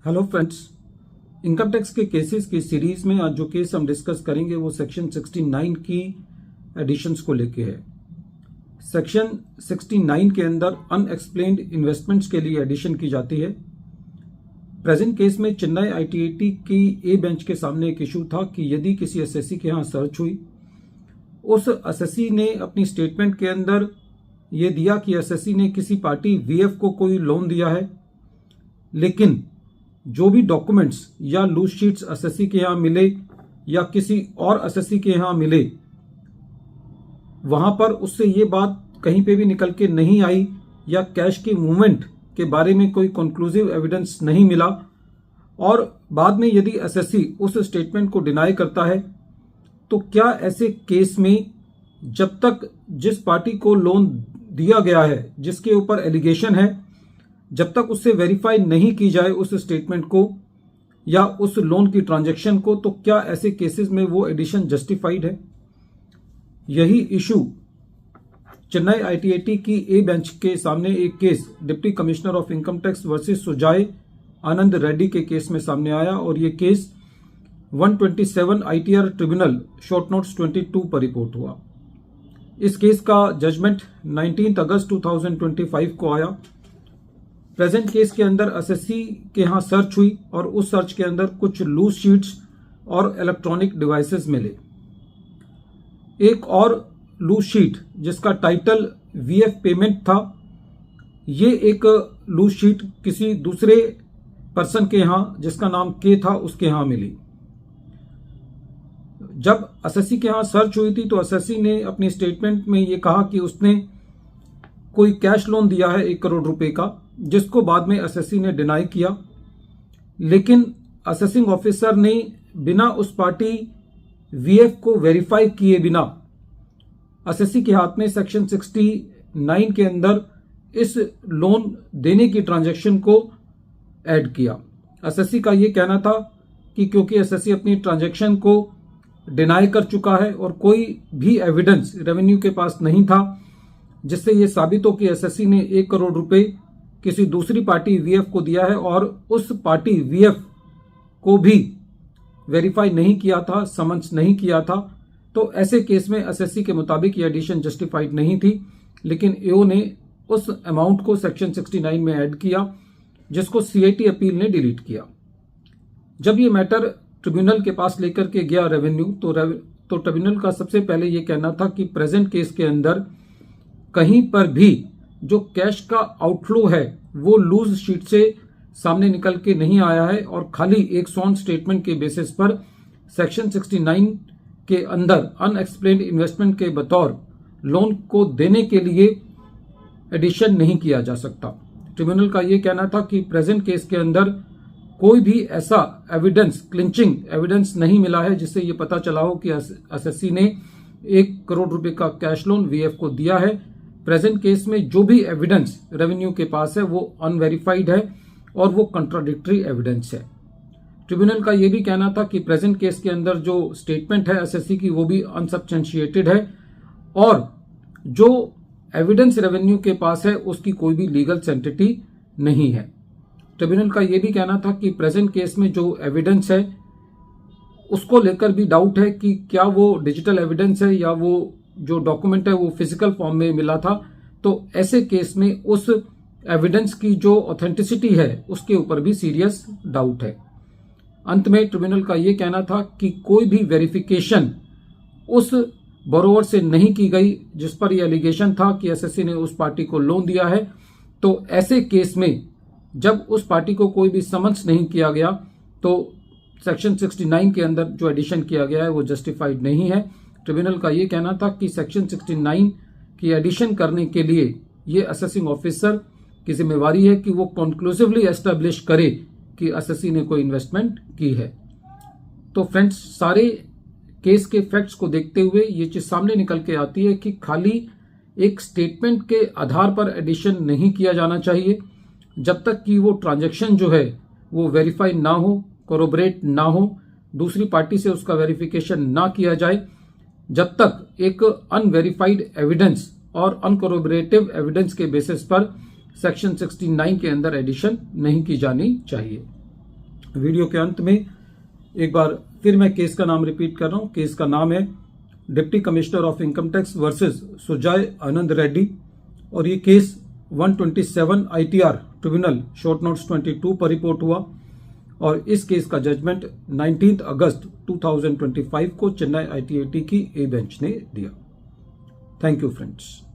Hello friends, income tax के cases की series में आज जो केस हम डिस्कस करेंगे वो सेक्शन 69 की एडिशंस को लेके है। सेक्शन 69 के अंदर अनएक्सप्लेन्ड इन्वेस्टमेंट्स के लिए एडिशन की जाती है। प्रेजेंट केस में चेन्नई आईटीएटी की ए बेंच के सामने एक इशू था कि यदि किसी एसएससी के यहाँ सर्च हुई, उस एसएससी ने अपनी स्टेटमेंट के अंदर ये दिया कि एसएससी ने किसी पार्टी वीएफ को कोई लोन दिया है, लेकिन जो भी डॉक्यूमेंट्स या लूज शीट्स एसएससी के यहां मिले या किसी और एसएससी के यहां मिले, वहां पर उससे ये बात कहीं पे भी निकल के नहीं आई या कैश की मूवमेंट के बारे में कोई कंक्लूसिव एविडेंस नहीं मिला। और बाद में यदि एसएससी उस स्टेटमेंट को डिनाई करता है तो क्या ऐसे केस में जब तक जिस पार्टी को लोन दिया गया है, जिसके ऊपर एलिगेशन है, जब तक उससे वेरीफाई नहीं की जाए उस स्टेटमेंट को या उस लोन की ट्रांजैक्शन को, तो क्या ऐसे केसेस में वो एडिशन जस्टिफाइड है? यही इशू चेन्नई आईटीएटी की ए बेंच के सामने एक case deputy commissioner of income tax versus Sujay Anand Reddy के केस में सामने आया और ये case 127 ITR tribunal short notes 22 पर रिपोर्ट हुआ। इस केस का जजमेंट 19 अगस्त 2025 को आया। प्रेजेंट केस के अंदर एसएससी के यहां सर्च हुई और उस सर्च के अंदर कुछ लूज शीट्स और इलेक्ट्रॉनिक डिवाइसेस मिले। एक और लूज शीट जिसका टाइटल वीएफ पेमेंट था, ये एक लूज शीट किसी दूसरे पर्सन के यहां जिसका नाम के था उसके यहां मिली। जब एसएससी के यहां सर्च हुई थी तो एसएससी ने अपनी स्टेटमेंट में ये कहा कि उसने कोई कैश लोन दिया है 1 करोड़ रुपए का, जिसको बाद में एसएससी ने डिनाई किया। लेकिन असेसिंग ऑफिसर ने बिना उस पार्टी वीएफ को वेरीफाई किए बिना एसएससी के हाथ में सेक्शन 69 के अंदर इस लोन देने की ट्रांजैक्शन को ऐड किया। एसएससी का यह कहना था कि क्योंकि एसएससी अपनी ट्रांजैक्शन को डिनाई कर चुका है और कोई भी एविडेंस रेवेन्यू के पास नहीं था जिससे यह साबित हो कि एसएससी ने 1 करोड़ रुपए किसी दूसरी पार्टी वीएफ को दिया है और उस पार्टी वीएफ को भी वेरीफाई नहीं किया था, समन्स नहीं किया था, तो ऐसे केस में एसएससी के मुताबिक ये एडिशन जस्टिफाइड नहीं थी। लेकिन एओ ने उस अमाउंट को सेक्शन 69 में ऐड किया, जिसको सीआईटी अपील ने डिलीट किया। जब ये मैटर ट्रिब्यूनल के पास लेकर के गया रेवेन्यू, तो ट्रिब्यूनल का सबसे पहले ये कहना था कि प्रेजेंट केस के अंदर कहीं पर भी जो कैश का आउटफ्लो है वो लूज शीट से सामने निकल के नहीं आया है और खाली एक स्वॉन स्टेटमेंट के बेसिस पर सेक्शन 69 के अंदर अनएक्सप्लेन्ड इन्वेस्टमेंट के बतौर लोन को देने के लिए एडिशन नहीं किया जा सकता। ट्रिब्यूनल का यह कहना था कि प्रेजेंट केस के अंदर कोई भी ऐसा एविडेंस, क्लिंचिंग एविडेंस नहीं मिला है जिससे यह पता चला हो कि एसएससी ने 1 करोड़ रुपए का कैश लोन वीएफ को दिया है। प्रेजेंट केस में जो भी एविडेंस रेवेन्यू के पास है वो अनवेरिफाइड है और वो कंट्राडिक्टरी एविडेंस है। ट्रिब्यूनल का यह भी कहना था कि प्रेजेंट केस के अंदर जो स्टेटमेंट है एसएससी की वो भी अनसब्सटेंशिएटेड है और जो एविडेंस रेवेन्यू के पास है उसकी कोई भी लीगल सेंटिटी नहीं है। ट्रिब्यूनल का यह भी कहना था कि प्रेजेंट केस में जो एविडेंस है उसको लेकर भी डाउट है कि क्या वो डिजिटल एविडेंस है या वो जो डॉक्यूमेंट है वो फिजिकल फॉर्म में मिला था। तो ऐसे केस में उस एविडेंस की जो ऑथेंटिसिटी है उसके ऊपर भी सीरियस डाउट है। अंत में ट्रिब्यूनल का यह कहना था कि कोई भी वेरिफिकेशन उस बोरोवर से नहीं की गई जिस पर यह एलिगेशन था कि एसएससी ने उस पार्टी को लोन दिया है। तो ऐसे केस में जब उस पार्टी को कोई भी समन्स नहीं किया गया तो सेक्शन 69 के अंदर जो एडिशन किया गया है वो जस्टिफाइड नहीं है। ट्रिब्यूनल का यह कहना था कि सेक्शन 69 की एडिशन करने के लिए ये असेसिंग ऑफिसर की जिम्मेवारी है कि वो कंक्लूसिवली एस्टेब्लिश करे कि एसएससी ने कोई इन्वेस्टमेंट की है। तो फ्रेंड्स, सारे केस के फैक्ट्स को देखते हुए ये चीज सामने निकल के आती है कि खाली एक स्टेटमेंट के आधार पर एडिशन नहीं किया जाना चाहिए जब तक कि वो ट्रांजैक्शन जो है वो वेरीफाई ना हो, कोरोबरेट ना हो, दूसरी पार्टी से उसका वेरिफिकेशन ना किया जाए, जब तक एक अनवेरिफाइड एविडेंस और अनकोरोबरेटिव एविडेंस के बेसिस पर सेक्शन 69 के अंदर एडिशन नहीं की जानी चाहिए। वीडियो के अंत में एक बार फिर मैं केस का नाम रिपीट कर रहा हूं। केस का नाम है deputy commissioner of income tax versus Sujay Anand Reddy और ये case 127 ITR tribunal short notes 22 पर रिपोर्ट हुआ और इस केस का जजमेंट 19 अगस्त 2025 को चेन्नई ITAT की ए बेंच ने दिया। Thank you friends.